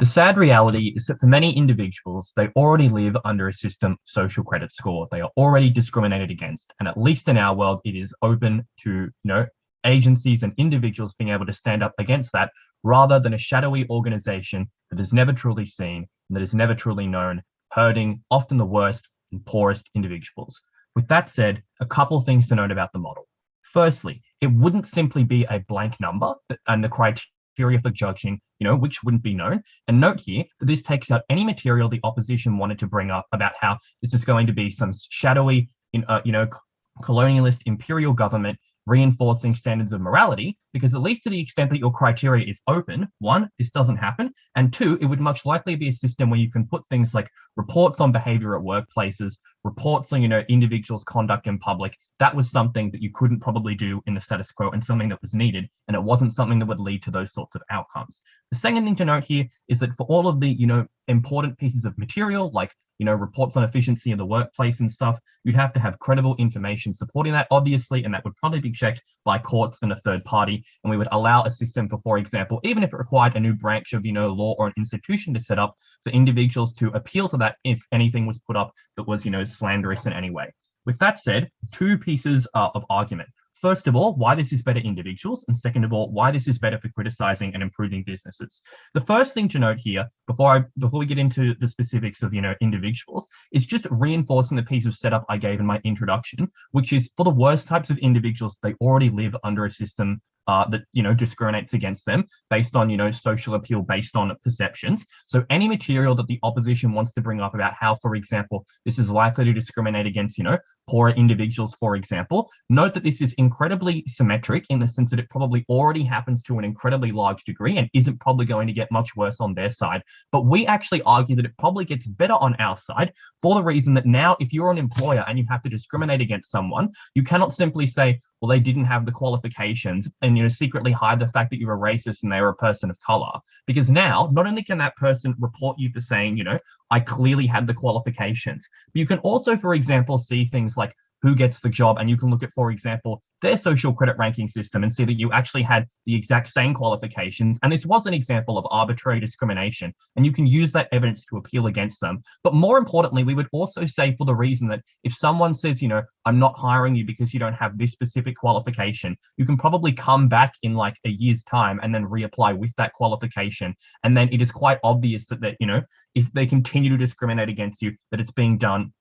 The sad reality is that for many individuals, they already live under a system social credit score. They are already discriminated against. And at least in our world, it is open to, agencies and individuals being able to stand up against that rather than a shadowy organization that is never truly seen and that is never truly known, hurting often the worst and poorest individuals. With that said, a couple of things to note about the model. Firstly, it wouldn't simply be a blank number and the criteria for judging, which wouldn't be known. And note here that this takes out any material the opposition wanted to bring up about how this is going to be some shadowy, colonialist imperial government reinforcing standards of morality, because at least to the extent that your criteria is open, one, this doesn't happen, and two, it would much likely be a system where you can put things like reports on behavior at workplaces, reports on, individuals' conduct in public. That was something that you couldn't probably do in the status quo and something that was needed, and it wasn't something that would lead to those sorts of outcomes. The second thing to note here is that for all of the, important pieces of material, like reports on efficiency in the workplace and stuff, you'd have to have credible information supporting that, obviously, and that would probably be checked by courts and a third party. And we would allow a system for example, even if it required a new branch of, law or an institution to set up for individuals to appeal to that if anything was put up that was, slanderous in any way. With that said, two pieces of argument. First of all, why this is better individuals, and second of all, why this is better for criticizing and improving businesses. The first thing to note here, before we get into the specifics of individuals, is just reinforcing the piece of setup I gave in my introduction, which is for the worst types of individuals, they already live under a system that discriminates against them based on social appeal, based on perceptions. So any material that the opposition wants to bring up about how, for example, this is likely to discriminate against poorer individuals, for example, note that this is incredibly symmetric in the sense that it probably already happens to an incredibly large degree and isn't probably going to get much worse on their side. But we actually argue that it probably gets better on our side for the reason that now, if you're an employer and you have to discriminate against someone, you cannot simply say, well, they didn't have the qualifications and, secretly hide the fact that you're a racist and they were a person of color. Because now, not only can that person report you for saying, I clearly had the qualifications, but you can also, for example, see things like who gets the job, and you can look at, for example, their social credit ranking system and see that you actually had the exact same qualifications. And this was an example of arbitrary discrimination, and you can use that evidence to appeal against them. But more importantly, we would also say for the reason that if someone says, I'm not hiring you because you don't have this specific qualification, you can probably come back in like a year's time and then reapply with that qualification. And then it is quite obvious that if they continue to discriminate against you, that it's being done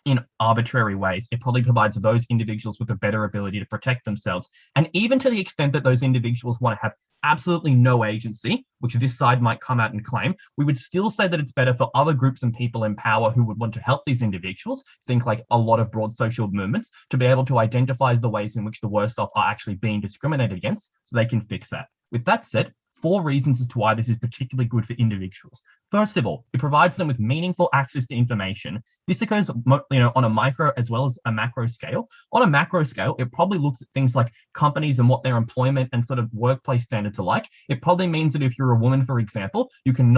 in arbitrary ways. It probably provides those individuals with a better ability to protect themselves. And even to the extent that those individuals want to have absolutely no agency, which this side might come out and claim, we would still say that it's better for other groups and people in power who would want to help these individuals, think like a lot of broad social movements, to be able to identify the ways in which the worst off are actually being discriminated against so they can fix that. With that said, 4 reasons as to why this is particularly good for individuals. First of all, it provides them with meaningful access to information. This occurs, on a micro as well as a macro scale. On a macro scale, it probably looks at things like companies and what their employment and sort of workplace standards are like. It probably means that if you're a woman, for example, you can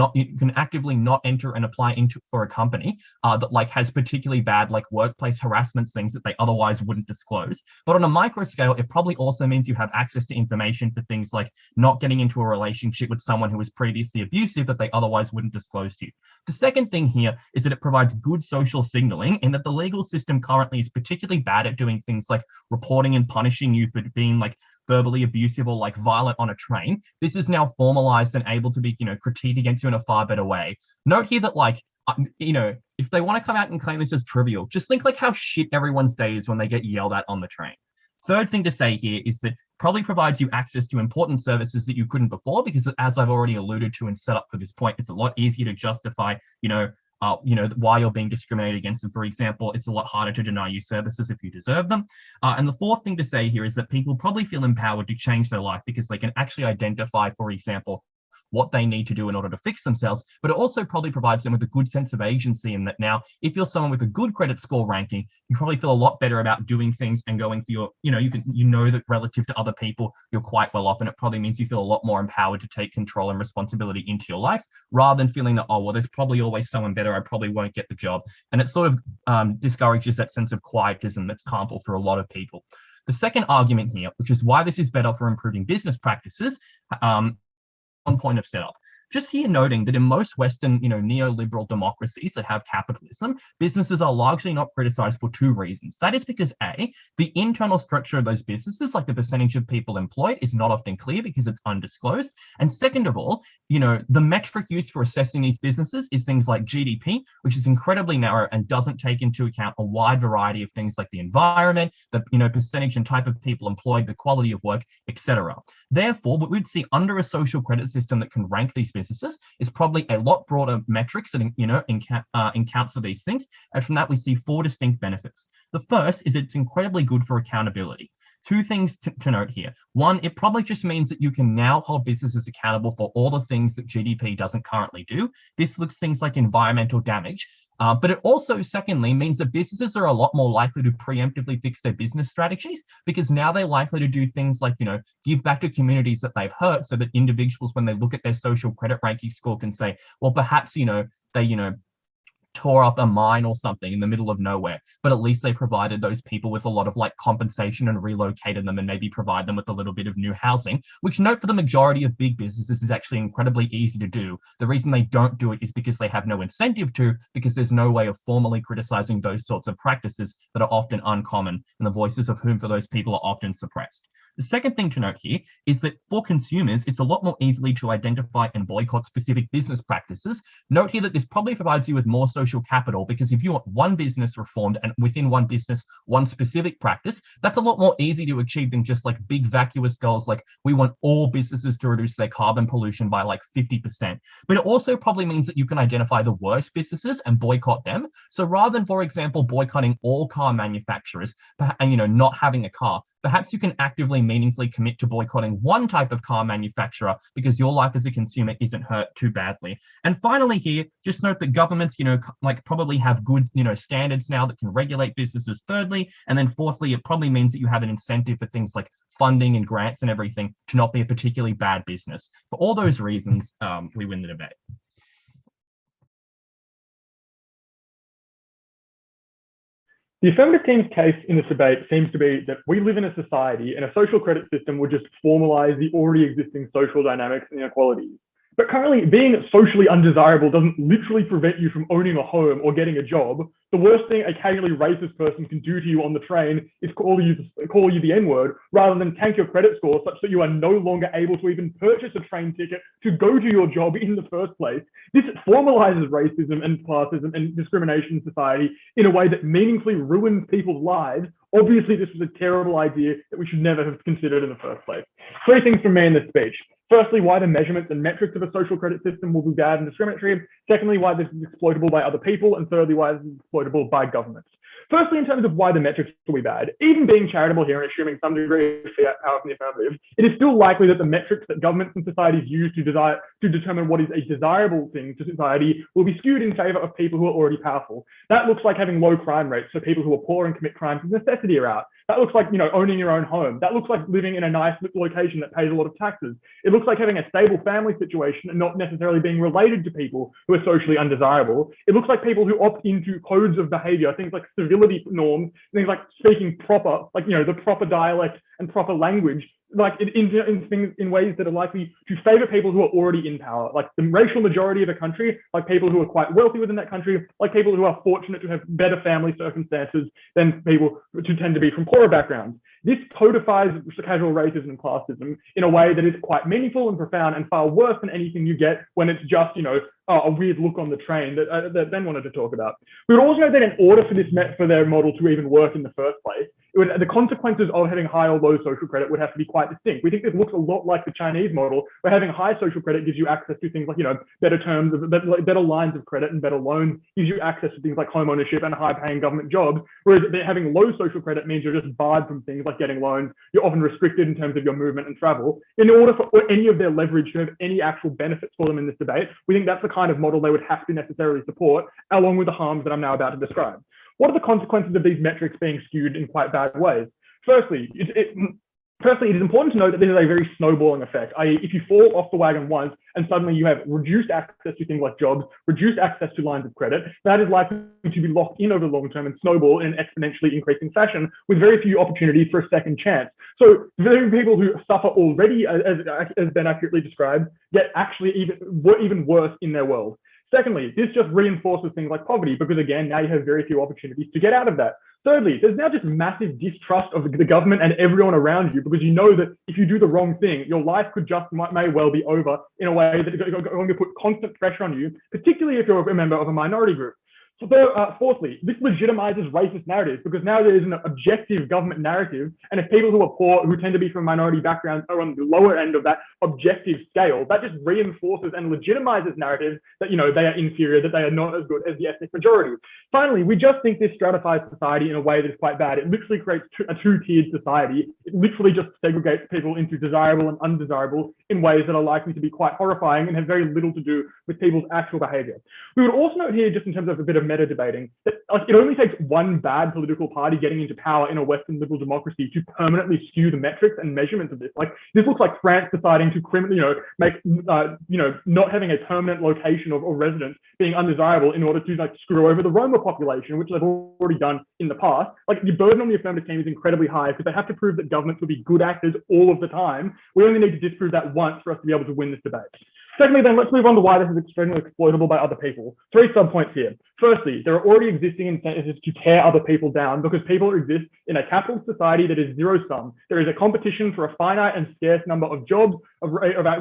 actively not enter and apply for a company that has particularly bad workplace harassment things that they otherwise wouldn't disclose. But on a micro scale, it probably also means you have access to information for things like not getting into a relationship with someone who was previously abusive that they otherwise wouldn't disclose to you. The second thing here is that it provides good social signaling in that the legal system currently is particularly bad at doing things like reporting and punishing you for being verbally abusive or violent on a train. This is now formalized and able to be, critiqued against you in a far better way. Note here that if they want to come out and claim this as trivial, just think how shit everyone's day is when they get yelled at on the train. Third thing to say here is that probably provides you access to important services that you couldn't before, because as I've already alluded to and set up for this point, it's a lot easier to justify, why you're being discriminated against. And for example, it's a lot harder to deny you services if you deserve them. And the fourth thing to say here is that people probably feel empowered to change their life because they can actually identify, for example, what they need to do in order to fix themselves, but it also probably provides them with a good sense of agency in that now, if you're someone with a good credit score ranking, you probably feel a lot better about doing things and going for your, you know that relative to other people, you're quite well off, and it probably means you feel a lot more empowered to take control and responsibility into your life, rather than feeling that, oh, well, there's probably always someone better, I probably won't get the job. And it sort of discourages that sense of quietism that's harmful for a lot of people. The second argument here, which is why this is better for improving business practices, on point of setup. Just here noting that in most Western, neoliberal democracies that have capitalism, businesses are largely not criticized for two reasons. That is because A, the internal structure of those businesses, like the percentage of people employed, is not often clear because it's undisclosed. And second of all, the metric used for assessing these businesses is things like GDP, which is incredibly narrow and doesn't take into account a wide variety of things like the environment, the percentage and type of people employed, the quality of work, etc. Therefore, what we'd see under a social credit system that can rank these businesses is probably a lot broader metrics that accounts for these things. And from that, we see four distinct benefits. The first is it's incredibly good for accountability. Two things to note here. One, it probably just means that you can now hold businesses accountable for all the things that GDP doesn't currently do. This looks things like environmental damage. But it also, secondly, means that businesses are a lot more likely to preemptively fix their business strategies, because now they're likely to do things like, give back to communities that they've hurt, so that individuals, when they look at their social credit ranking score, can say, well, perhaps, they, tore up a mine or something in the middle of nowhere, but at least they provided those people with a lot of compensation and relocated them and maybe provide them with a little bit of new housing, which, note, for the majority of big businesses is actually incredibly easy to do. The reason they don't do it is because they have no incentive to, because there's no way of formally criticizing those sorts of practices that are often uncommon and the voices of whom for those people are often suppressed. The second thing to note here is that for consumers, it's a lot more easily to identify and boycott specific business practices. Note here that this probably provides you with more social capital, because if you want one business reformed and within one business, one specific practice, that's a lot more easy to achieve than just big vacuous goals like we want all businesses to reduce their carbon pollution by 50%. But it also probably means that you can identify the worst businesses and boycott them. So rather than, for example, boycotting all car manufacturers and not having a car, perhaps you can actively, meaningfully commit to boycotting one type of car manufacturer because your life as a consumer isn't hurt too badly. And finally here, just note that governments, probably have good, standards now that can regulate businesses, thirdly. And then fourthly, it probably means that you have an incentive for things like funding and grants and everything to not be a particularly bad business. For all those reasons, we win the debate. The affirmative team's case in this debate seems to be that we live in a society and a social credit system would just formalize the already existing social dynamics and inequalities. But currently, being socially undesirable doesn't literally prevent you from owning a home or getting a job. The worst thing a casually racist person can do to you on the train is call you the N-word, rather than tank your credit score such that you are no longer able to even purchase a train ticket to go to your job in the first place. This formalizes racism and classism and discrimination in society in a way that meaningfully ruins people's lives. Obviously, this was a terrible idea that we should never have considered in the first place. Three things from me in this speech. Firstly, why the measurements and metrics of a social credit system will be bad and discriminatory. Secondly, why this is exploitable by other people. And thirdly, why this is exploitable by governments. Firstly, in terms of why the metrics will be bad, even being charitable here and assuming some degree of power from the affirmative, it is still likely that the metrics that governments and societies use to determine what is a desirable thing to society will be skewed in favor of people who are already powerful. That looks like having low crime rates, so people who are poor and commit crimes of necessity are out. That looks like, owning your own home. That looks like living in a nice location that pays a lot of taxes. It looks like having a stable family situation and not necessarily being related to people who are socially undesirable. It looks like people who opt into codes of behavior, things like civility norms, things like speaking proper, the proper dialect and proper language, in ways that are likely to favor people who are already in power, like the racial majority of a country, like people who are quite wealthy within that country, like people who are fortunate to have better family circumstances than people who tend to be from poorer backgrounds. This codifies casual racism and classism in a way that is quite meaningful and profound and far worse than anything you get when it's just, a weird look on the train that Ben wanted to talk about. We would also know that in order for their model to even work in the first place, the consequences of having high or low social credit would have to be quite distinct. We think this looks a lot like the Chinese model, where having high social credit gives you access to things like, better terms, better lines of credit and better loans, gives you access to things like home ownership and high-paying government jobs, whereas having low social credit means you're just barred from things like getting loans. You're often restricted in terms of your movement and travel. In order for any of their leverage to have any actual benefits for them in this debate, we think that's the kind of model they would have to necessarily support, along with the harms that I'm now about to describe. What are the consequences of these metrics being skewed in quite bad ways? Firstly, Firstly, it is important to note that this is a very snowballing effect, i.e. if you fall off the wagon once and suddenly you have reduced access to things like jobs, reduced access to lines of credit, that is likely to be locked in over the long term and snowball in an exponentially increasing fashion with very few opportunities for a second chance. So very people who suffer already, as Ben accurately described, get actually even worse in their world. Secondly, this just reinforces things like poverty because again, now you have very few opportunities to get out of that. Thirdly, there's now just massive distrust of the government and everyone around you because you know that if you do the wrong thing, your life may well be over in a way that is going to put constant pressure on you, particularly if you're a member of a minority group. So fourthly, this legitimizes racist narratives because now there is an objective government narrative, and if people who are poor, who tend to be from minority backgrounds, are on the lower end of that objective scale, that just reinforces and legitimizes narratives that, you know, they are inferior, that they are not as good as the ethnic majority. Finally, we just think this stratifies society in a way that is quite bad. It literally creates a two-tiered society. It literally just segregates people into desirable and undesirable in ways that are likely to be quite horrifying and have very little to do with people's actual behavior. We would also note here, just in terms of a bit of meta debating, that it only takes one bad political party getting into power in a Western liberal democracy to permanently skew the metrics and measurements of this. Like, this looks like France deciding to make not having a permanent location or residence being undesirable in order to like screw over the Roma population, which they've already done in the past. Like, the burden on the affirmative team is incredibly high because they have to prove that governments will be good actors all of the time. We only need to disprove that once for us to be able to win this debate. Secondly, then let's move on to why this is extremely exploitable by other people. 3 subpoints here. Firstly, there are already existing incentives to tear other people down because people exist in a capitalist society that is zero sum. There is a competition for a finite and scarce number of jobs, of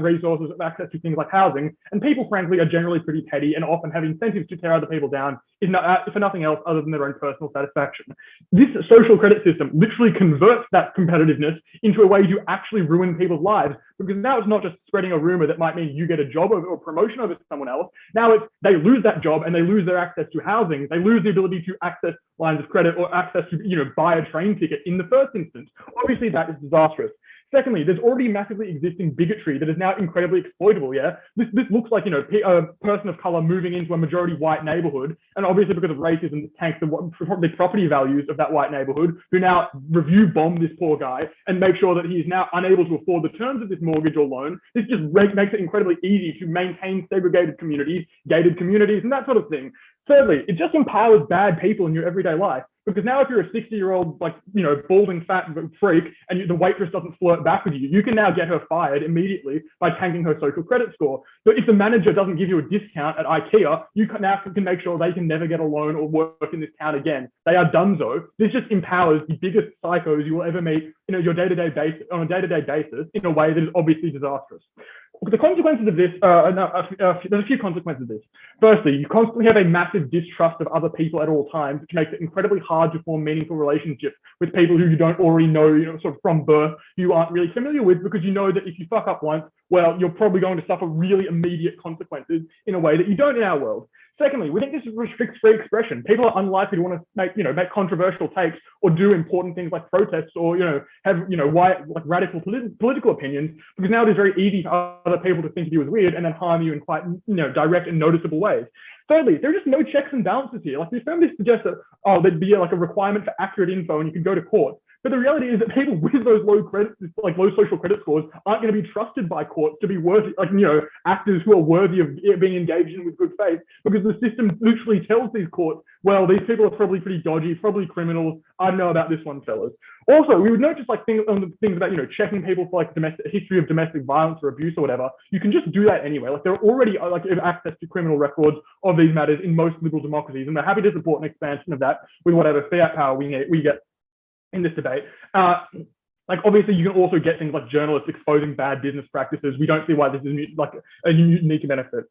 resources, of access to things like housing, and people, frankly, are generally pretty petty and often have incentives to tear other people down for nothing else other than their own personal satisfaction. This social credit system literally converts that competitiveness into a way to actually ruin people's lives, because now it's not just spreading a rumor that might mean you get a job or promotion over someone else. Now it's they lose that job and they lose their access to housing. They lose the ability to access lines of credit or access to buy a train ticket in the first instance. Obviously, that is disastrous. Secondly, there's already massively existing bigotry that is now incredibly exploitable. Yeah, this looks like a person of color moving into a majority white neighborhood, and obviously because of racism, it tanks the property values of that white neighborhood, who now review bomb this poor guy and make sure that he is now unable to afford the terms of this mortgage or loan. This just makes it incredibly easy to maintain segregated communities, gated communities, and that sort of thing. Thirdly, it just empowers bad people in your everyday life. Because now if you're a 60-year-old, balding fat freak and the waitress doesn't flirt back with you, you can now get her fired immediately by tanking her social credit score. So if the manager doesn't give you a discount at IKEA, you now can make sure they can never get a loan or work in this town again. They are donezo. This just empowers the biggest psychos you will ever meet on a day-to-day basis in a way that is obviously disastrous. The consequences of this, there's a few consequences of this. Firstly, you constantly have a massive distrust of other people at all times, which makes it incredibly hard to form meaningful relationships with people who you don't already know, sort of from birth, who you aren't really familiar with, because you know that if you fuck up once, well, you're probably going to suffer really immediate consequences in a way that you don't in our world. Secondly, we think this restricts free expression. People are unlikely to want to make controversial takes or do important things like protests or have radical political opinions, because now it is very easy for other people to think of you as weird and then harm you in quite direct and noticeable ways. Thirdly, there are just no checks and balances here. Like, the affirmative suggests that there'd be a requirement for accurate info and you could go to court. But the reality is that people with those low social credit scores aren't going to be trusted by courts to be worthy, actors who are worthy of being engaged in with good faith, because the system literally tells these courts, well, these people are probably pretty dodgy, probably criminals. I don't know about this one, fellas. Also, we would note just things about checking people for history of domestic violence or abuse or whatever. You can just do that anyway. There are already access to criminal records of these matters in most liberal democracies, and we're happy to support an expansion of that with whatever fiat power we get in this debate. Obviously, you can also get things like journalists exposing bad business practices. We don't see why this is a unique benefit.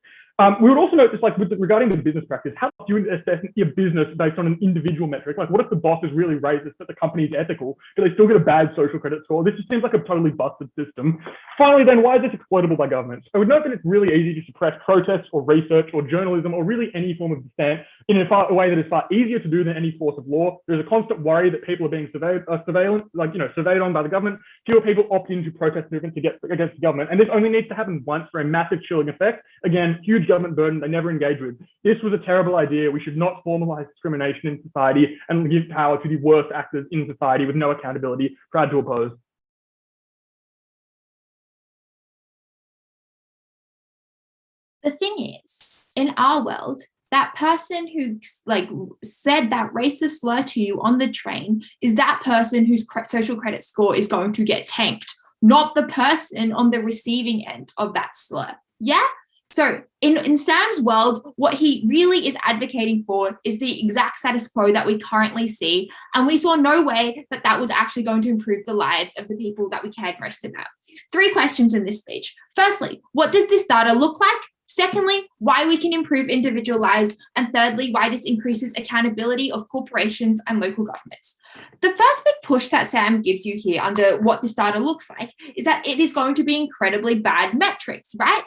We would also note this, regarding the business practice, how do you assess your business based on an individual metric? What if the boss is really racist but the company is ethical, but they still get a bad social credit score? This just seems like a totally busted system. Finally, then, why is this exploitable by governments? I would note that it's really easy to suppress protests or research or journalism or really any form of dissent in a way that is far easier to do than any force of law. There's a constant worry that people are being surveyed on by the government. Fewer people opt into protest movements against the government, and this only needs to happen once for a massive chilling effect. Again, huge government burden they never engage with. This was a terrible idea. We should not formalize discrimination in society and give power to the worst actors in society with no accountability, proud to oppose. The thing is, in our world, that person who like said that racist slur to you on the train is that person whose social credit score is going to get tanked, not the person on the receiving end of that slur. Yeah? So in Sam's world, what he really is advocating for is the exact status quo that we currently see. And we saw no way that that was actually going to improve the lives of the people that we cared most about. 3 questions in this speech. Firstly, what does this data look like? Secondly, why we can improve individual lives. And thirdly, why this increases accountability of corporations and local governments. The first big push that Sam gives you here under what this data looks like is that it is going to be incredibly bad metrics, right?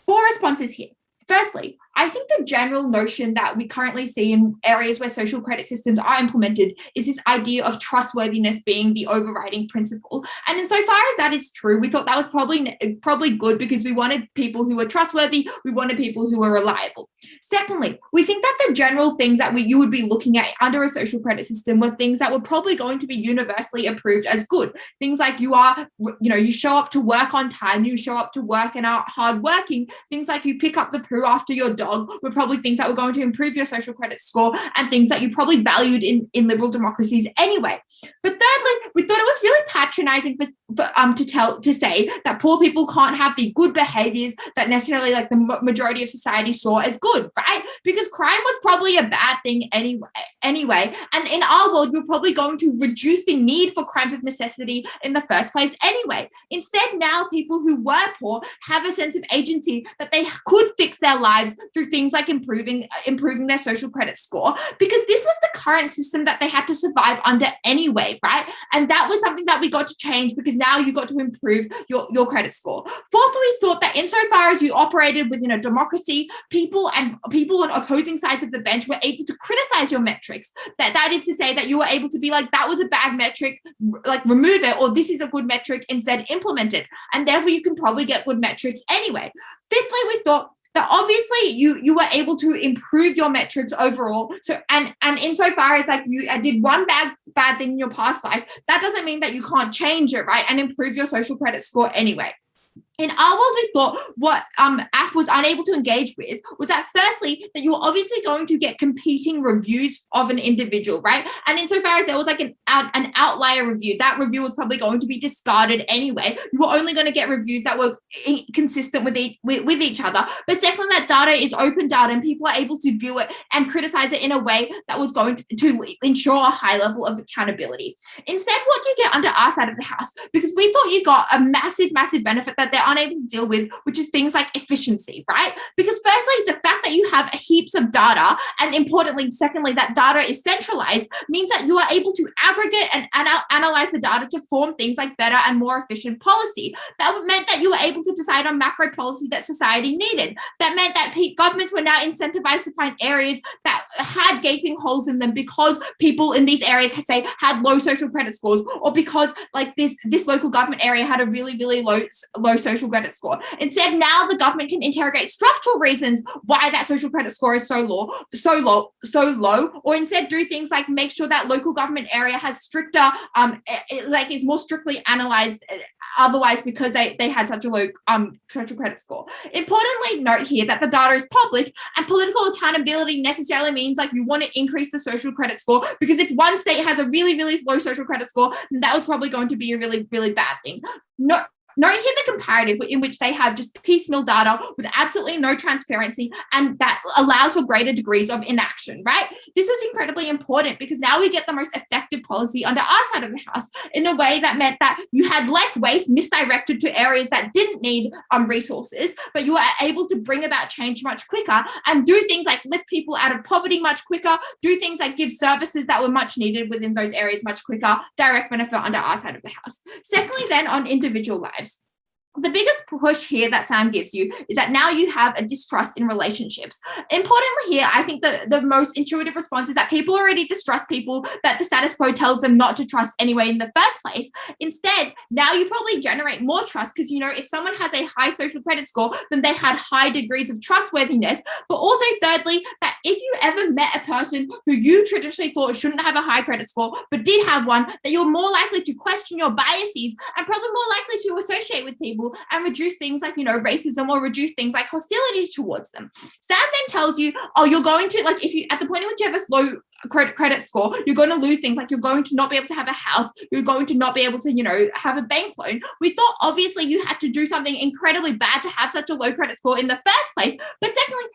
4 responses here. Firstly, I think the general notion that we currently see in areas where social credit systems are implemented is this idea of trustworthiness being the overriding principle. And insofar as that is true, we thought that was probably good because we wanted people who were trustworthy, we wanted people who were reliable. Secondly, we think that the general things that you would be looking at under a social credit system were things that were probably going to be universally approved as good. Things like you show up to work on time, you show up to work and are hardworking. Things like you pick up the poo after your dog were probably things that were going to improve your social credit score and things that you probably valued in liberal democracies anyway. But thirdly, we thought it was really patronizing to say that poor people can't have the good behaviors that necessarily like the majority of society saw as good, right? Because crime was probably a bad thing anyway. And in our world, you're probably going to reduce the need for crimes of necessity in the first place anyway. Instead, now people who were poor have a sense of agency that they could fix their lives through things like improving their social credit score, because this was the current system that they had to survive under anyway, right? And that was something that we got to change because now you got to improve your credit score. Fourthly, we thought that insofar as you operated within a democracy, people on opposing sides of the bench were able to criticize your metrics. That is to say that you were able to be like, that was a bad metric, like remove it, or this is a good metric, instead implement it. And therefore you can probably get good metrics anyway. Fifthly, we thought that obviously you were able to improve your metrics overall. So and insofar as like you did one bad thing in your past life, that doesn't mean that you can't change it, right? And improve your social credit score anyway. In our world, we thought what AF was unable to engage with was that firstly, that you were obviously going to get competing reviews of an individual, right? And insofar as there was like an outlier review, that review was probably going to be discarded anyway. You were only going to get reviews that were consistent with each other. But secondly, that data is open data and people are able to view it and criticize it in a way that was going to ensure a high level of accountability. Instead, what do you get under our side of the house? Because we thought you got a massive benefit that they're unable to deal with, which is things like efficiency, right? Because firstly, the fact that you have heaps of data, and importantly, secondly, that data is centralized, means that you are able to aggregate and analyze the data to form things like better and more efficient policy. That meant that you were able to decide on macro policy that society needed. That meant that governments were now incentivized to find areas that had gaping holes in them because people in these areas, say, had low social credit scores, or because like this local government area had a really low social credit score. Instead, now the government can interrogate structural reasons why that social credit score is so low, or instead do things like make sure that local government area has stricter, is more strictly analyzed otherwise because they had such a low social credit score. Importantly, note here that the data is public, and political accountability necessarily means like you want to increase the social credit score, because if one state has a really low social credit score, then that was probably going to be a really bad thing. Note here the comparative in which they have just piecemeal data with absolutely no transparency, and that allows for greater degrees of inaction, right? This was incredibly important because now we get the most effective policy under our side of the house in a way that meant that you had less waste misdirected to areas that didn't need resources, but you were able to bring about change much quicker and do things like lift people out of poverty much quicker, do things like give services that were much needed within those areas much quicker, direct benefit under our side of the house. Secondly, then on individual lives. The biggest push here that Sam gives you is that now you have a distrust in relationships. Importantly here, I think the most intuitive response is that people already distrust people that the status quo tells them not to trust anyway in the first place. Instead, now you probably generate more trust because, if someone has a high social credit score, then they had high degrees of trustworthiness. But also thirdly, that if you ever met a person who you traditionally thought shouldn't have a high credit score, but did have one, that you're more likely to question your biases and probably more likely to associate with people people and reduce things like, racism, or reduce things like hostility towards them. Sam then tells you, oh, you're going to, like, if you, at the point in which you have a low credit score, you're going to lose things, like you're going to not be able to have a house, you're going to not be able to, have a bank loan. We thought obviously you had to do something incredibly bad to have such a low credit score in the first place. But secondly,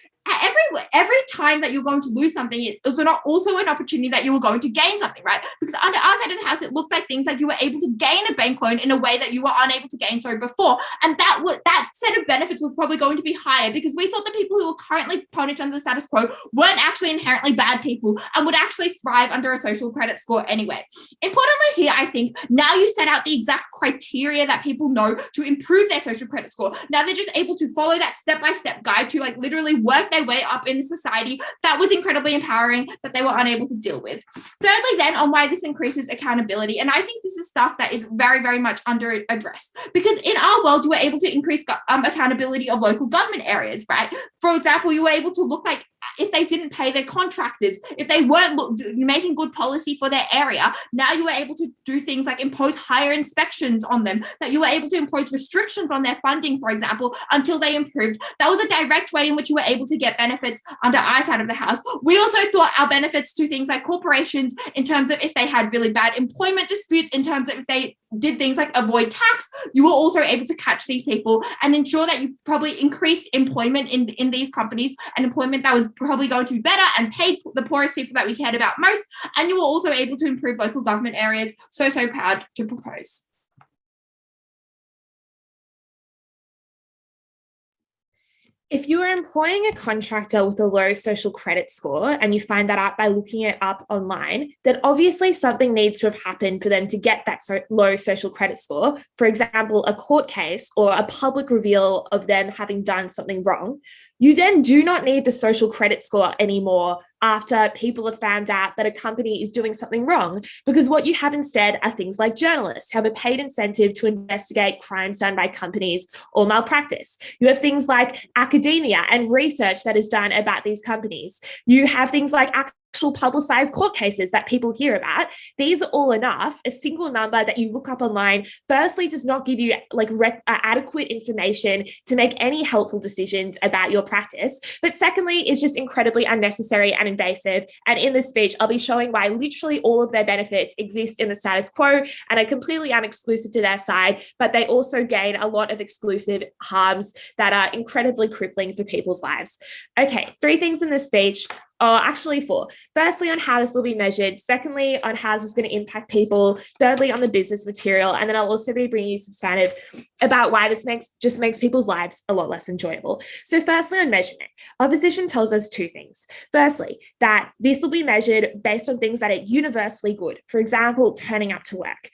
every time that you're going to lose something, it was not also an opportunity that you were going to gain something, right? Because under our side of the house, it looked like things like you were able to gain a bank loan in a way that you were unable to gain so before. And that set of benefits was probably going to be higher, because we thought the people who were currently punished under the status quo weren't actually inherently bad people and would actually thrive under a social credit score anyway. Importantly here, I think now you set out the exact criteria that people know to improve their social credit score. Now they're just able to follow that step-by-step guide to, like, literally work their way up in society. That was incredibly empowering, that they were unable to deal with. Thirdly, then, on why this increases accountability, and I think this is stuff that is very, very much under addressed, because in our world, you were able to increase accountability of local government areas, right? For example, you were able to look like if they didn't pay their contractors, if they weren't making good policy for their area, now you were able to do things like impose higher inspections on them, that you were able to impose restrictions on their funding, for example, until they improved. That was a direct way in which you were able to get benefits under our side of the house. We also thought our benefits to things like corporations, in terms of if they had really bad employment disputes, in terms of if they did things like avoid tax, you were also able to catch these people and ensure that you probably increase employment in these companies, and employment that was probably going to be better and paid the poorest people that we cared about most. And you were also able to improve local government areas. So proud to propose. If you are employing a contractor with a low social credit score and you find that out by looking it up online, then obviously something needs to have happened for them to get that low social credit score. For example, a court case or a public reveal of them having done something wrong. You then do not need the social credit score anymore after people have found out that a company is doing something wrong, because what you have instead are things like journalists who have a paid incentive to investigate crimes done by companies or malpractice. You have things like academia and research that is done about these companies. You have things like actual publicized court cases that people hear about. These are all enough. A single number that you look up online, firstly, does not give you adequate information to make any helpful decisions about your practice. But secondly, is just incredibly unnecessary and invasive. And in this speech, I'll be showing why literally all of their benefits exist in the status quo and are completely unexclusive to their side, but they also gain a lot of exclusive harms that are incredibly crippling for people's lives. Okay, 3 things in this speech. Oh, actually 4. Firstly, on how this will be measured. Secondly, on how this is going to impact people. Thirdly, on the business material. And then I'll also be bringing you substantive about why this makes people's lives a lot less enjoyable. So firstly, on measurement, opposition tells us 2 things. Firstly, that this will be measured based on things that are universally good. For example, turning up to work.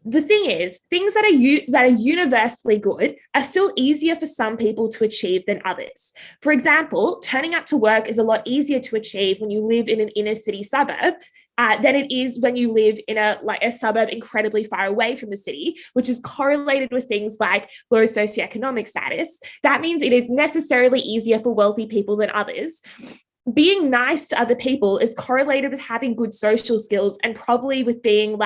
The thing is, things that are universally good are still easier for some people to achieve than others. For example, turning up to work is a lot easier to achieve when you live in an inner city suburb than it is when you live in a suburb incredibly far away from the city, which is correlated with things like low socioeconomic status. That means it is necessarily easier for wealthy people than others. Being nice to other people is correlated with having good social skills, and probably with being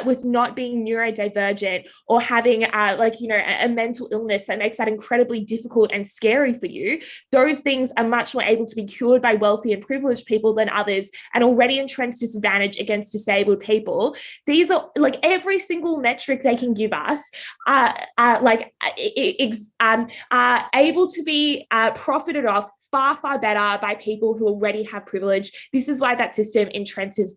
with not being neurodivergent or having a mental illness that makes that incredibly difficult and scary for you. Those things are much more able to be cured by wealthy and privileged people than others, and already entrenched disadvantage against disabled people. These are every single metric they can give us are able to be profited off far better by people who already have privilege. This is why that system entrenches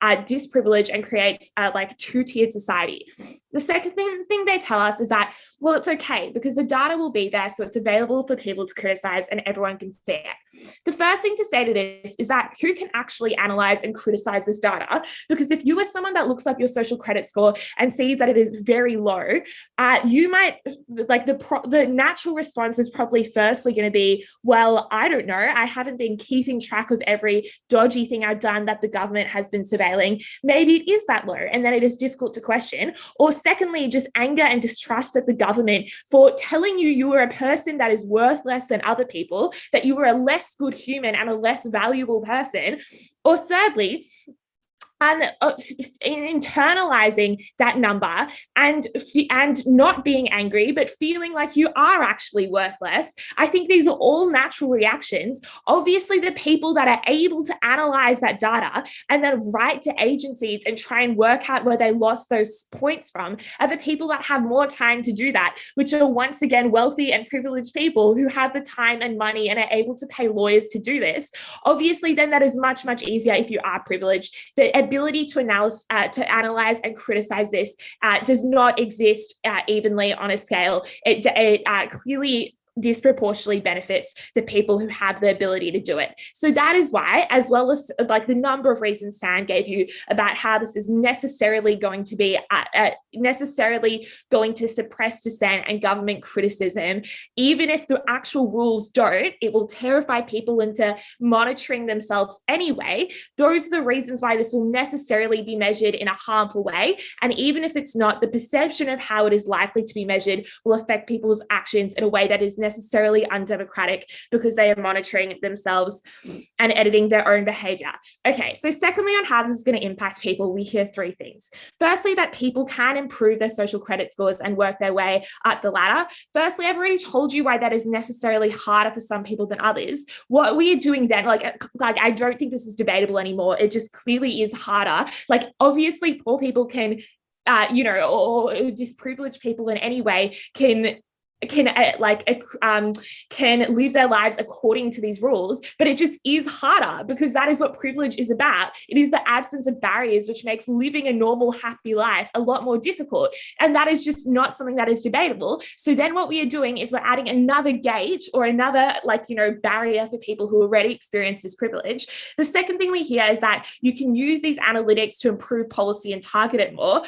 disprivilege and creates a 2-tiered society. The second thing they tell us is that, well, it's okay because the data will be there, so it's available for people to criticize and everyone can see it. The first thing to say to this is that who can actually analyze and criticize this data? Because if you are someone that looks up your social credit score and sees that it is very low, you might, the natural response is probably firstly going to be, well, I don't know, I haven't been keeping track of every dodgy thing I've done that the government has been surveilling. Maybe it is that low, and then it is difficult to question. Or secondly, just anger and distrust at the government for telling you are a person that is worth less than other people, that you are a less good human and a less valuable person. Or thirdly, and internalizing that number and not being angry, but feeling like you are actually worthless. I think these are all natural reactions. Obviously, the people that are able to analyze that data and then write to agencies and try and work out where they lost those points from are the people that have more time to do that, which are once again wealthy and privileged people who have the time and money and are able to pay lawyers to do this. Obviously, then that is much, much easier if you are privileged. The ability to analyze and criticize this does not exist evenly on a scale. It clearly disproportionately benefits the people who have the ability to do it. So that is why, as well as like the number of reasons Sam gave you about how this is necessarily going to be suppress dissent and government criticism, even if the actual rules don't, it will terrify people into monitoring themselves anyway. Those are the reasons why this will necessarily be measured in a harmful way. And even if it's not, the perception of how it is likely to be measured will affect people's actions in a way that is necessarily undemocratic because they are monitoring themselves and editing their own behavior. Okay, so secondly, on how this is going to impact people, we hear three things. Firstly, that people can improve their social credit scores and work their way up the ladder. Firstly, I've already told you why that is necessarily harder for some people than others. What we are doing then, like I don't think this is debatable anymore. It just clearly is harder. Like obviously poor people can, or disprivileged people in any way can live their lives according to these rules, but it just is harder because that is what privilege is about. It is the absence of barriers, which makes living a normal, happy life a lot more difficult. And that is just not something that is debatable. So then what we are doing is we're adding another gauge or another barrier for people who already experience this privilege. The second thing we hear is that you can use these analytics to improve policy and target it more.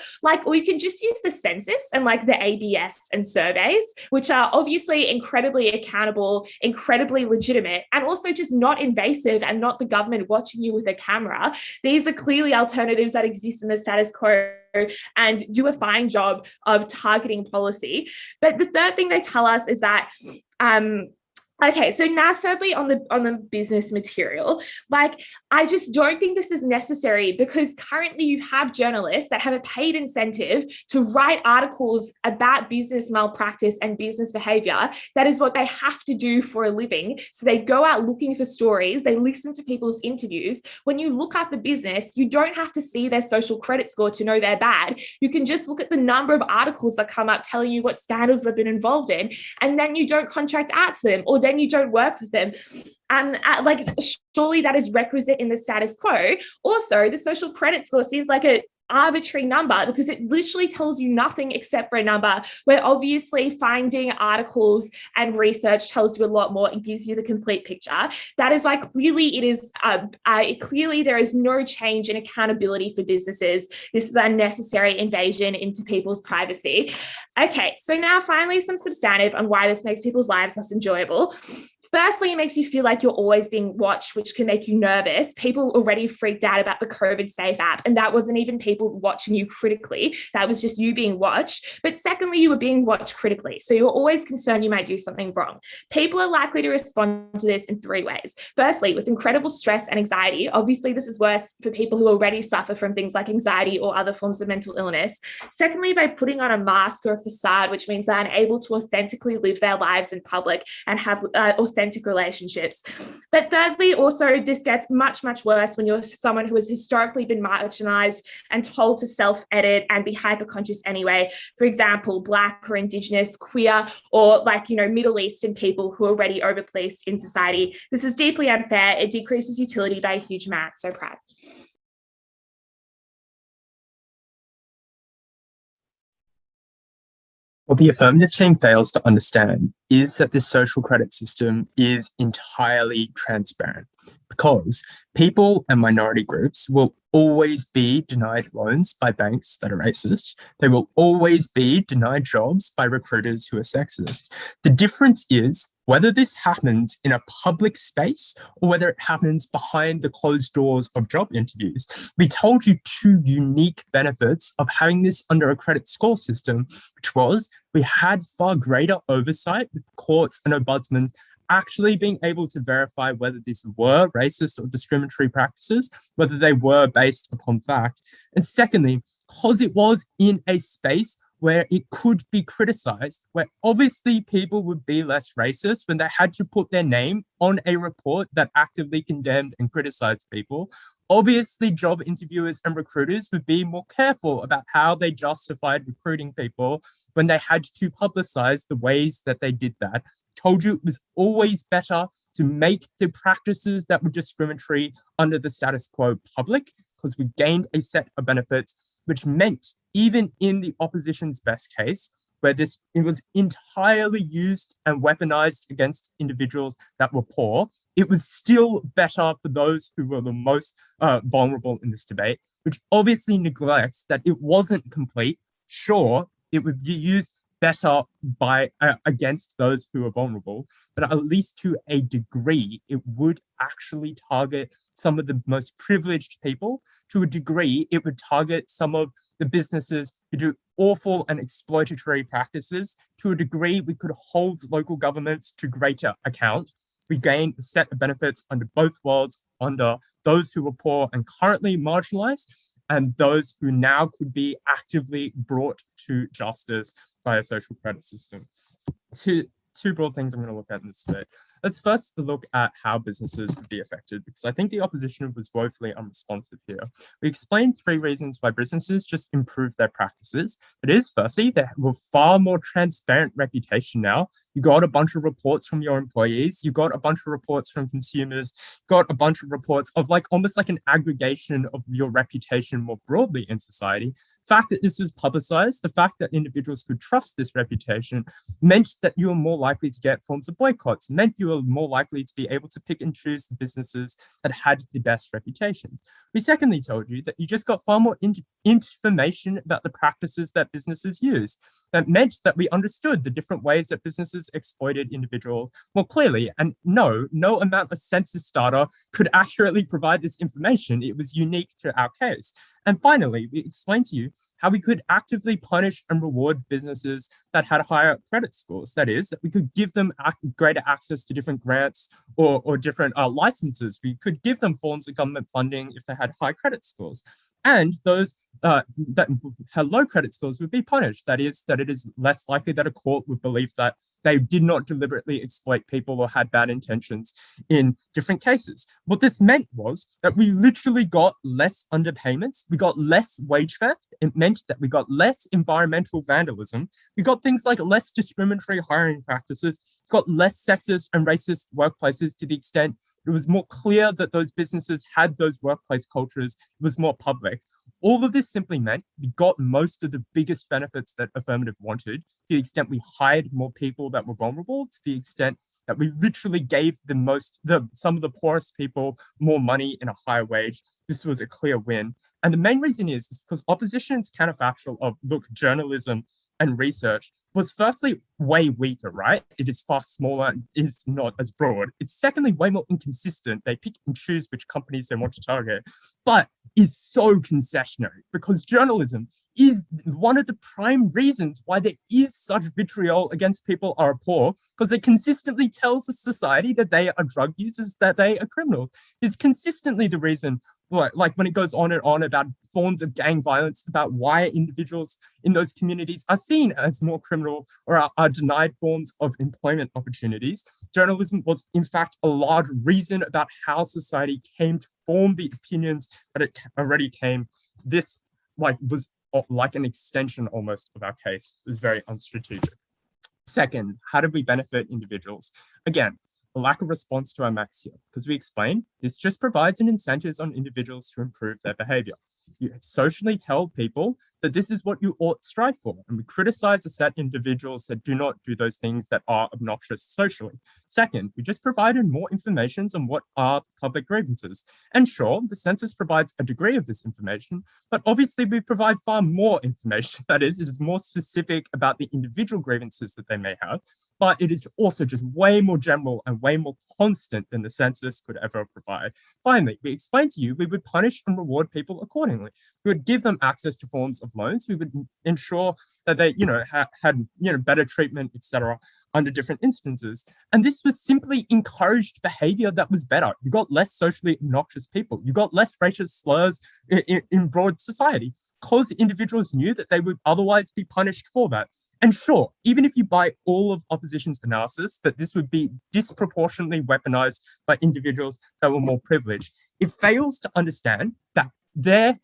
Or you can just use the census and the ABS and surveys, which are obviously incredibly accountable, incredibly legitimate, and also just not invasive and not the government watching you with a camera. These are clearly alternatives that exist in the status quo and do a fine job of targeting policy. But the third thing they tell us is that okay, so now thirdly on the business material, I just don't think this is necessary because currently you have journalists that have a paid incentive to write articles about business malpractice and business behavior. That is what they have to do for a living. So they go out looking for stories, they listen to people's interviews. When you look at the business, you don't have to see their social credit score to know they're bad. You can just look at the number of articles that come up telling you what scandals they've been involved in, and then you don't contract out to them, or then you don't work with them. And surely that is requisite in the status quo. Also, the social credit score seems like an arbitrary number because it literally tells you nothing except for a number, where obviously finding articles and research tells you a lot more and gives you the complete picture. That is why clearly it is clearly there is no change in accountability for businesses. This is a unnecessary invasion into people's privacy. Okay, so now finally some substantive on why this makes people's lives less enjoyable. Firstly, it makes you feel like you're always being watched, which can make you nervous. People already freaked out about the COVID Safe app, and that wasn't even people watching you critically. That was just you being watched. But secondly, you were being watched critically. So you were always concerned you might do something wrong. People are likely to respond to this in three ways. Firstly, with incredible stress and anxiety. Obviously, this is worse for people who already suffer from things like anxiety or other forms of mental illness. Secondly, by putting on a mask or a facade, which means they're unable to authentically live their lives in public and have authentic relationships. But thirdly, also, this gets much, much worse when you're someone who has historically been marginalized and told to self-edit and be hyperconscious anyway. For example, Black or Indigenous, queer, or Middle Eastern people who are already overpoliced in society. This is deeply unfair. It decreases utility by a huge amount. So proud. What the affirmative team fails to understand is that this social credit system is entirely transparent, because people and minority groups will always be denied loans by banks that are racist. They will always be denied jobs by recruiters who are sexist. The difference is whether this happens in a public space or whether it happens behind the closed doors of job interviews. We told you two unique benefits of having this under a credit score system, which was we had far greater oversight with courts and ombudsmen actually being able to verify whether these were racist or discriminatory practices, whether they were based upon fact. And secondly, because it was in a space where it could be criticized, where obviously people would be less racist when they had to put their name on a report that actively condemned and criticized people. Obviously, job interviewers and recruiters would be more careful about how they justified recruiting people when they had to publicize the ways that they did that. Told you it was always better to make the practices that were discriminatory under the status quo public, because we gained a set of benefits, which meant even in the opposition's best case, where it was entirely used and weaponized against individuals that were poor, it was still better for those who were the most vulnerable in this debate, which obviously neglects that it wasn't complete. Sure, it would be used better by against those who are vulnerable, but at least to a degree, it would actually target some of the most privileged people. To a degree, it would target some of the businesses who do awful and exploitatory practices. To a degree, we could hold local governments to greater account. We gain a set of benefits under both worlds, under those who were poor and currently marginalized, and those who now could be actively brought to justice by a social credit system. Two broad things I'm going to look at in this debate. Let's first look at how businesses would be affected, because I think the opposition was woefully unresponsive here. We explained 3 reasons why businesses just improved their practices. It is, firstly, they have a far more transparent reputation now. You got a bunch of reports from your employees, you got a bunch of reports from consumers, got a bunch of reports of almost like an aggregation of your reputation more broadly in society. The fact that this was publicized, the fact that individuals could trust this reputation meant that you were more likely to get forms of boycotts, meant you were more likely to be able to pick and choose the businesses that had the best reputations. We secondly told you that you just got far more information about the practices that businesses use. That meant that we understood the different ways that businesses exploited individuals more clearly. And no amount of census data could accurately provide this information. It was unique to our case. And finally, we explained to you how we could actively punish and reward businesses that had higher credit scores. That is, that we could give them greater access to different grants or different licenses. We could give them forms of government funding if they had high credit scores. And those that had low credit scores would be punished. That is, that it is less likely that a court would believe that they did not deliberately exploit people or had bad intentions in different cases. What this meant was that we literally got less underpayments, we got less wage theft, it meant that we got less environmental vandalism, we got things like less discriminatory hiring practices, got less sexist and racist workplaces to the extent it was more clear that those businesses had those workplace cultures, it was more public. All of this simply meant we got most of the biggest benefits that Affirmative wanted, to the extent we hired more people that were vulnerable, to the extent that we literally gave some of the poorest people more money in a higher wage. This was a clear win. And the main reason is because opposition's counterfactual of, look, journalism and research was firstly way weaker, right? It is far smaller and is not as broad. It's secondly way more inconsistent. They pick and choose which companies they want to target, but is so concessionary because journalism is one of the prime reasons why there is such vitriol against people who are poor, because it consistently tells the society that they are drug users, that they are criminals. It's consistently the reason, like when it goes on and on about forms of gang violence, about why individuals in those communities are seen as more criminal or are denied forms of employment opportunities. Journalism was, in fact, a large reason about how society came to form the opinions that it already came. This was like an extension almost of our case. It was very unstrategic. Second, how did we benefit individuals? Again, a lack of response to our max here, because we explained this just provides an incentive on individuals to improve their behavior. You socially tell people that this is what you ought to strive for, and we criticize a set of individuals that do not do those things that are obnoxious socially. Second, we just provided more information on what are public grievances. And sure, the census provides a degree of this information, but obviously we provide far more information. That is, it is more specific about the individual grievances that they may have, but it is also just way more general and way more constant than the census could ever provide. Finally, we explained to you we would punish and reward people accordingly. We would give them access to forms of loans. We would ensure that they, had better treatment, etc. under different instances. And this was simply encouraged behavior that was better. You got less socially obnoxious people. You got less racial slurs in broad society, because individuals knew that they would otherwise be punished for that. And sure, even if you buy all of opposition's analysis that this would be disproportionately weaponized by individuals that were more privileged, it fails to understand that their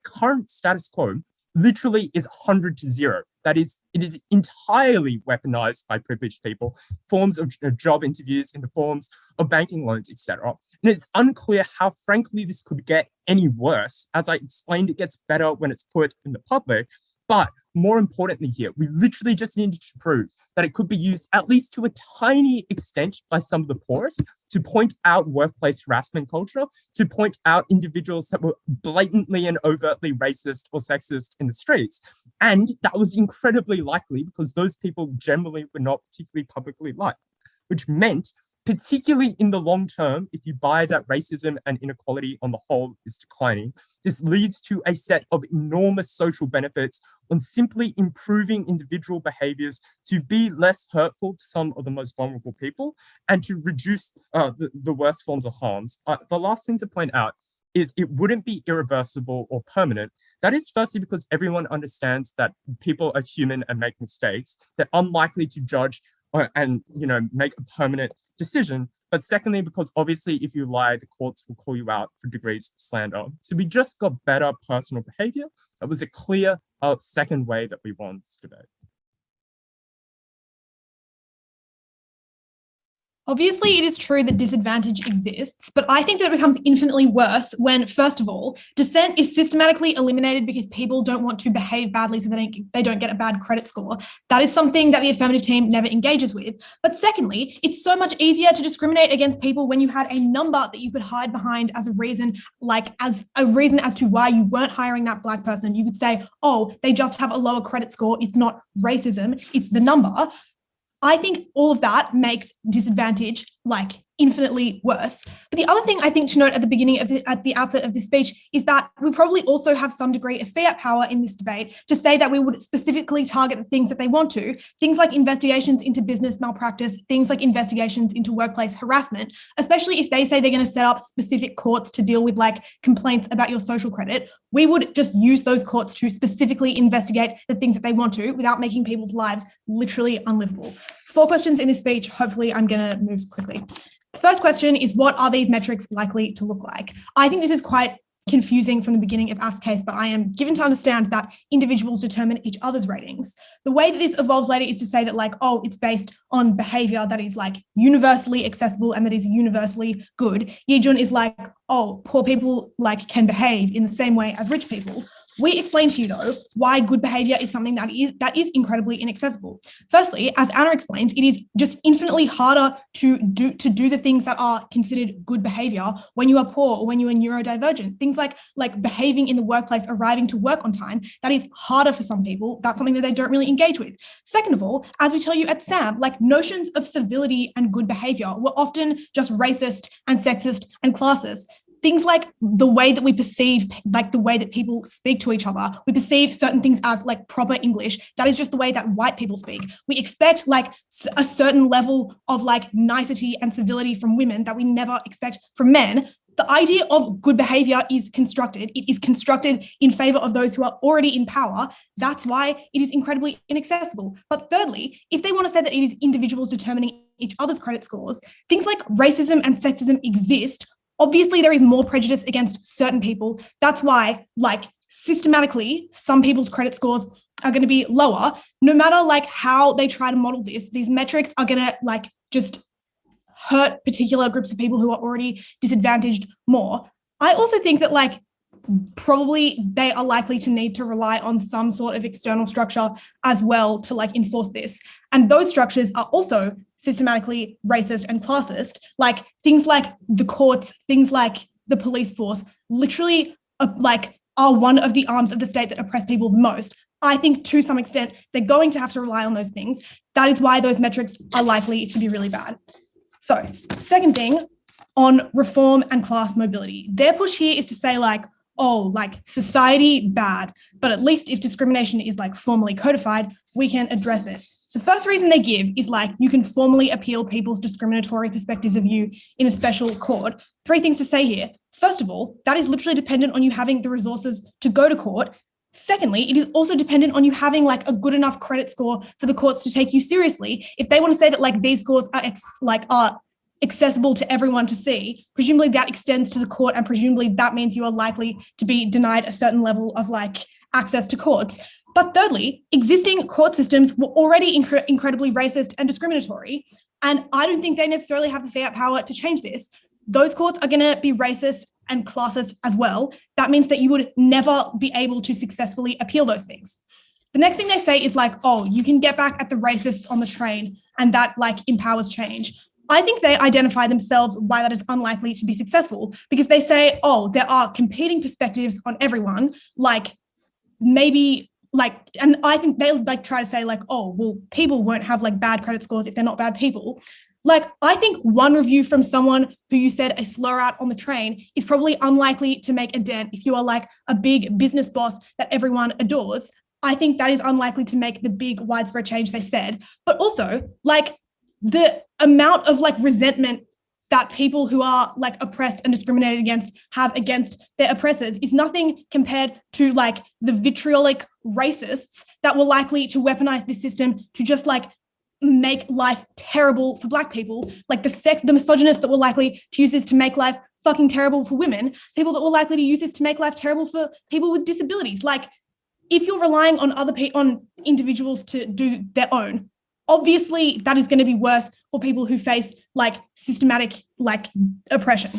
current status quo literally is 100 to 0. That is, it is entirely weaponized by privileged people, forms of job interviews in the forms of banking loans, etc. And it's unclear how, frankly, this could get any worse. As I explained, it gets better when it's put in the public. But more importantly here, we literally just needed to prove that it could be used, at least to a tiny extent, by some of the poorest, to point out workplace harassment culture, to point out individuals that were blatantly and overtly racist or sexist in the streets. And that was incredibly likely because those people generally were not particularly publicly liked, which meant, particularly in the long term, if you buy that racism and inequality on the whole is declining, this leads to a set of enormous social benefits on simply improving individual behaviors to be less hurtful to some of the most vulnerable people and to reduce the worst forms of harms. The last thing to point out is it wouldn't be irreversible or permanent. That is firstly because everyone understands that people are human and make mistakes. They're unlikely to judge and make a permanent decision. But secondly, because obviously if you lie, the courts will call you out for degrees of slander. So we just got better personal behavior. That was a clear second way that we won this debate. Obviously, it is true that disadvantage exists, but I think that it becomes infinitely worse when, first of all, dissent is systematically eliminated because people don't want to behave badly so they don't get a bad credit score. That is something that the affirmative team never engages with. But secondly, it's so much easier to discriminate against people when you had a number that you could hide behind as a reason, as to why you weren't hiring that Black person. You could say, oh, they just have a lower credit score. It's not racism, it's the number. I think all of that makes disadvantage infinitely worse. But the other thing I think to note at the outset of this speech is that we probably also have some degree of fiat power in this debate to say that we would specifically target the things that they want to, things like investigations into business malpractice, things like investigations into workplace harassment, especially if they say they're going to set up specific courts to deal with complaints about your social credit. We would just use those courts to specifically investigate the things that they want to without making people's lives literally unlivable. 4 questions in this speech. Hopefully I'm going to move quickly. The first question is, what are these metrics likely to look like? I think this is quite confusing from the beginning of Af's case, but I am given to understand that individuals determine each other's ratings. The way that this evolves later is to say that it's based on behavior that is universally accessible and that is universally good. Yijun is poor people can behave in the same way as rich people. We explain to you, though, why good behavior is something that is incredibly inaccessible. Firstly, as Anna explains, it is just infinitely harder to do the things that are considered good behavior when you are poor or when you are neurodivergent. Things like behaving in the workplace, arriving to work on time, that is harder for some people. That's something that they don't really engage with. Second of all, as we tell you at SAM, notions of civility and good behavior were often just racist and sexist and classist. Things like the way that we perceive, the way that people speak to each other, we perceive certain things as proper English. That is just the way that white people speak. We expect a certain level of nicety and civility from women that we never expect from men. The idea of good behavior is constructed. It is constructed in favor of those who are already in power. That's why it is incredibly inaccessible. But thirdly, if they want to say that it is individuals determining each other's credit scores, things like racism and sexism exist. Obviously, there is more prejudice against certain people. That's why, systematically, some people's credit scores are going to be lower. No matter, how they try to model this, these metrics are going to, just hurt particular groups of people who are already disadvantaged more. I also think that, probably they are likely to need to rely on some sort of external structure as well to enforce this. And those structures are also systematically racist and classist, things like the courts, things like the police force, literally are one of the arms of the state that oppress people the most. I think to some extent, they're going to have to rely on those things. That is why those metrics are likely to be really bad. So, second thing, on reform and class mobility. Their push here is to say society bad, but at least if discrimination is formally codified, we can address it. The first reason they give is like, you can formally appeal people's discriminatory perspectives of you in a special court. 3 things to say here. First of all, that is literally dependent on you having the resources to go to court. Secondly, it is also dependent on you having like a good enough credit score for the courts to take you seriously. If they want to say that like these scores are accessible to everyone to see, presumably that extends to the court, and presumably that means you are likely to be denied a certain level of like access to courts. But thirdly, existing court systems were already incredibly racist and discriminatory, and I don't think they necessarily have the fiat power to change this. Those courts are going to be racist and classist as well. That means that you would never be able to successfully appeal those things. The next thing they say is like, oh, you can get back at the racists on the train, and that like empowers change. I think they identify themselves why that is unlikely to be successful, because they say, oh, there are competing perspectives on everyone, like maybe like, and I think they like try to say like, oh, well, people won't have like bad credit scores if they're not bad people. Like, I think one review from someone who you said a slur at on the train is probably unlikely to make a dent if you are like a big business boss that everyone adores. I think that is unlikely to make the big widespread change they said. But also, like, the amount of like resentment that people who are like oppressed and discriminated against have against their oppressors is nothing compared to like the vitriolic racists that were likely to weaponize this system to just like make life terrible for Black people, like the misogynists that were likely to use this to make life fucking terrible for women, people that were likely to use this to make life terrible for people with disabilities. Like, if you're relying on on individuals to do their own, obviously that is going to be worse for people who face like systematic like oppression.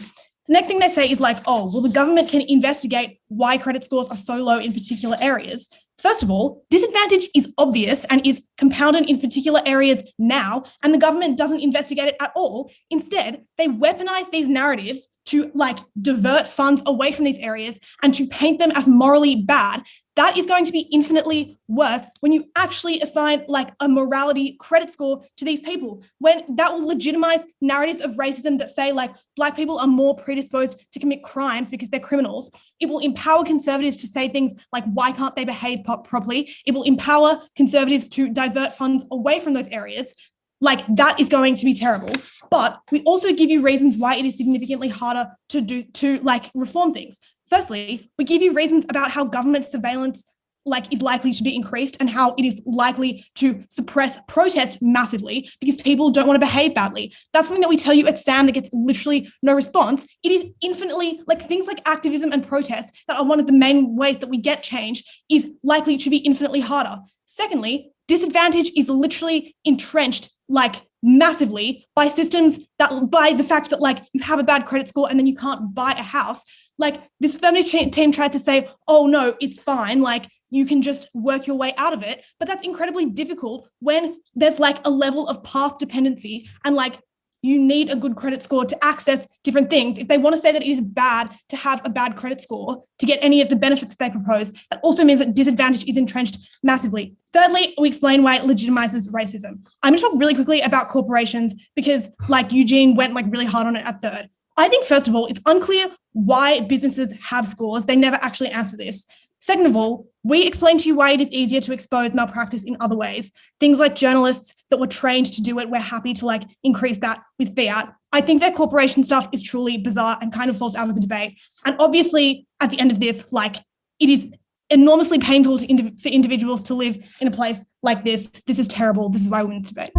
The next thing they say is like, oh, well, the government can investigate why credit scores are so low in particular areas. First of all, disadvantage is obvious and is compounded in particular areas now, and the government doesn't investigate it at all. Instead, they weaponize these narratives to like divert funds away from these areas and to paint them as morally bad. That is going to be infinitely worse when you actually assign like a morality credit score to these people, when that will legitimize narratives of racism that say like Black people are more predisposed to commit crimes because they're criminals. It will empower conservatives to say things like, why can't they behave properly? It will empower conservatives to divert funds away from those areas. Like, that is going to be terrible. But we also give you reasons why it is significantly harder to like reform things. Firstly, we give you reasons about how government surveillance like is likely to be increased and how it is likely to suppress protest massively because people don't want to behave badly. That's something that we tell you at SAM that gets literally no response. It is infinitely like things like activism and protest that are one of the main ways that we get change is likely to be infinitely harder. Secondly, disadvantage is literally entrenched like massively by systems that by the fact that like you have a bad credit score and then you can't buy a house. Like, this affirmative team tries to say, oh no, it's fine, like you can just work your way out of it. But that's incredibly difficult when there's like a level of path dependency and like you need a good credit score to access different things. If they want to say that it is bad to have a bad credit score to get any of the benefits they propose, that also means that disadvantage is entrenched massively. Thirdly, we explain why it legitimizes racism. I'm going to talk really quickly about corporations because like Eugene went like really hard on it at third. I think, first of all, it's unclear why businesses have scores. They never actually answer this. Second of all, we explain to you why it is easier to expose malpractice in other ways. Things like journalists that were trained to do it, we're happy to like increase that with fiat. I think their corporation stuff is truly bizarre and kind of falls out of the debate. And obviously, at the end of this, like it is enormously painful for individuals to live in a place like this. This is terrible. This is why we win this debate.